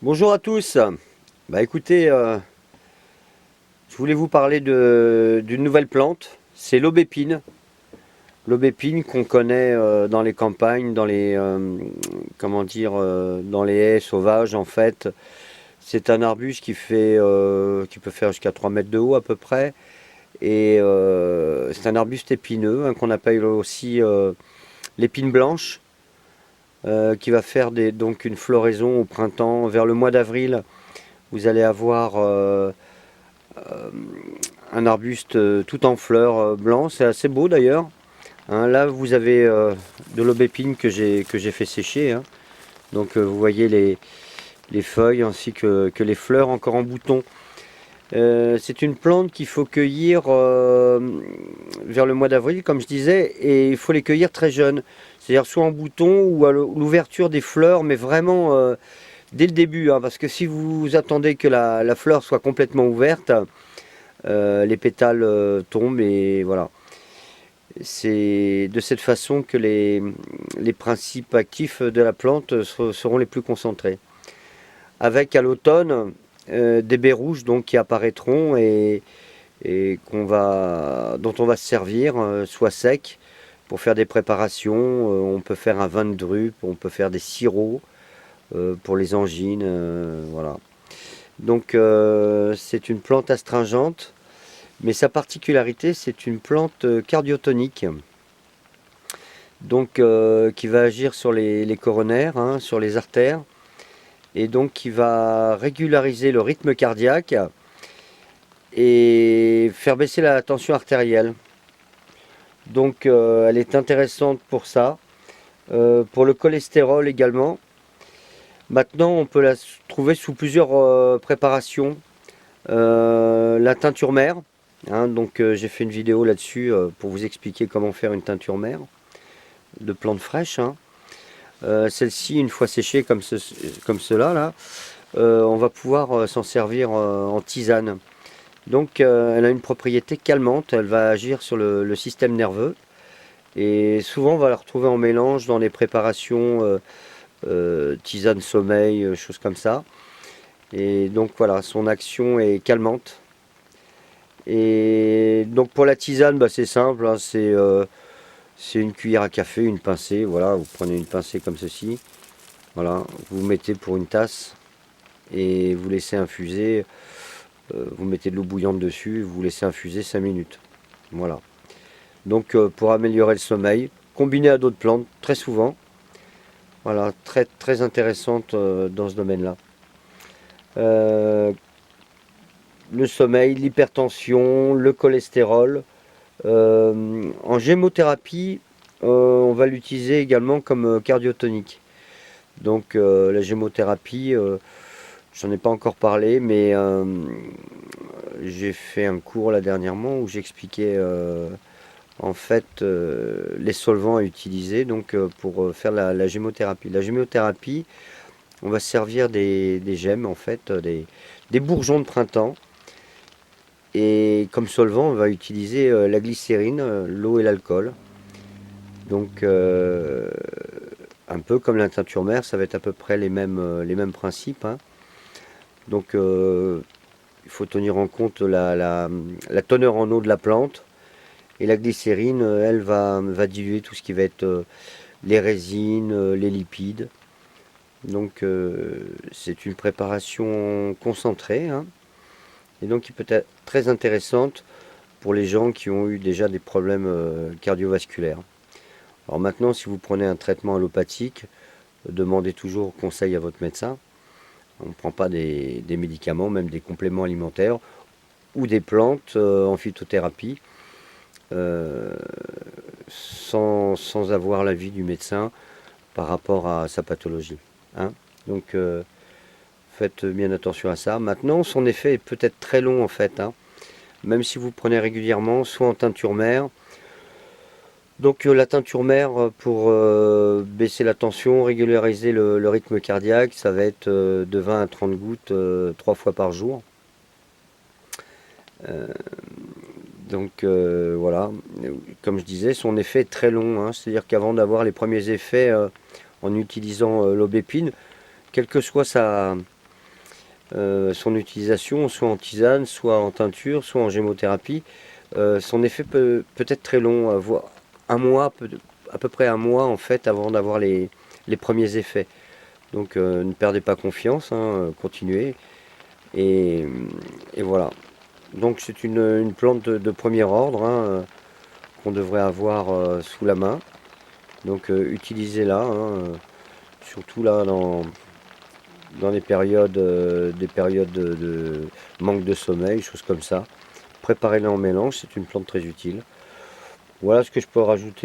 Bonjour à tous. Écoutez, je voulais vous parler d'une nouvelle plante. C'est l'aubépine. L'aubépine qu'on connaît dans les campagnes, dans les comment dire, dans les haies sauvages en fait. C'est un arbuste qui peut faire jusqu'à 3 mètres de haut à peu près. Et c'est un arbuste épineux, hein, qu'on appelle aussi l'épine blanche, qui va faire donc une floraison au printemps, vers le mois d'avril. Vous allez avoir un arbuste tout en fleurs blanc, c'est assez beau d'ailleurs. Hein, là vous avez de l'aubépine que j'ai fait sécher. Hein. Donc vous voyez les feuilles ainsi que les fleurs encore en bouton. C'est une plante qu'il faut cueillir vers le mois d'avril, comme je disais, et il faut les cueillir très jeunes. C'est-à-dire soit en bouton ou à l'ouverture des fleurs, mais vraiment dès le début. Hein, parce que si vous attendez que la fleur soit complètement ouverte, les pétales tombent et voilà. C'est de cette façon que les principes actifs de la plante seront les plus concentrés. Avec à l'automne des baies rouges donc, qui apparaîtront et dont on va se servir, soit sec, pour faire des préparations. On peut faire un vin de drupe, on peut faire des sirops pour les angines. Voilà. Donc c'est une plante astringente. Mais sa particularité, c'est une plante cardiotonique, donc qui va agir sur les coronaires, hein, sur les artères, et donc qui va régulariser le rythme cardiaque et faire baisser la tension artérielle. Donc elle est intéressante pour ça, pour le cholestérol également. Maintenant, on peut la trouver sous plusieurs préparations. La teinture mère. Hein, donc j'ai fait une vidéo là-dessus pour vous expliquer comment faire une teinture mère de plantes fraîches. Hein. Celle-ci, une fois séchée comme cela, là, on va pouvoir s'en servir en tisane. Donc elle a une propriété calmante, elle va agir sur le système nerveux. Et souvent on va la retrouver en mélange dans les préparations tisane sommeil, choses comme ça. Et donc voilà, son action est calmante. Et donc pour la tisane, c'est simple, hein, c'est une cuillère à café, une pincée, voilà, vous prenez une pincée comme ceci, voilà, vous mettez pour une tasse et vous laissez infuser, vous mettez de l'eau bouillante dessus, vous laissez infuser 5 minutes, voilà. Donc pour améliorer le sommeil, combiné à d'autres plantes, très souvent, voilà, très très intéressante dans ce domaine-là. Euh, le sommeil, l'hypertension, le cholestérol. En gémothérapie, on va l'utiliser également comme cardiotonique. Donc la gémothérapie, j'en ai pas encore parlé, mais j'ai fait un cours là dernièrement où j'expliquais en fait les solvants à utiliser donc, pour faire la gémothérapie. La gémothérapie, on va se servir des gemmes en fait, des bourgeons de printemps. Et comme solvant, on va utiliser la glycérine, l'eau et l'alcool. Donc, un peu comme la teinture mère, ça va être à peu près les mêmes principes. Hein. Donc, il faut tenir en compte la teneur en eau de la plante. Et la glycérine, elle va diluer tout ce qui va être les résines, les lipides. Donc, c'est une préparation concentrée. Hein, et donc, qui peut être très intéressante pour les gens qui ont eu déjà des problèmes cardiovasculaires. Alors maintenant, si vous prenez un traitement allopathique, demandez toujours conseil à votre médecin. On ne prend pas des médicaments, même des compléments alimentaires ou des plantes en phytothérapie euh, sans avoir l'avis du médecin par rapport à sa pathologie. Hein. Donc faites bien attention à ça. Maintenant, son effet est peut-être très long en fait. Hein. Même si vous prenez régulièrement, soit en teinture mère. Donc la teinture mère pour baisser la tension, régulariser le rythme cardiaque, ça va être de 20 à 30 gouttes 3 fois par jour. Euh, donc voilà, comme je disais, son effet est très long. Hein. C'est-à-dire qu'avant d'avoir les premiers effets en utilisant l'aubépine, quelle que soit son utilisation, soit en tisane, soit en teinture, soit en gémothérapie. Son effet peut être très long, voire un mois, à peu près un mois en fait, avant d'avoir les premiers effets. Donc ne perdez pas confiance, hein, continuez. Et, et voilà. Donc c'est une plante de premier ordre, hein, qu'on devrait avoir sous la main. Donc utilisez-la, hein, surtout là dans des périodes de manque de sommeil, choses comme ça. Préparez-la en mélange, c'est une plante très utile. Voilà ce que je peux rajouter.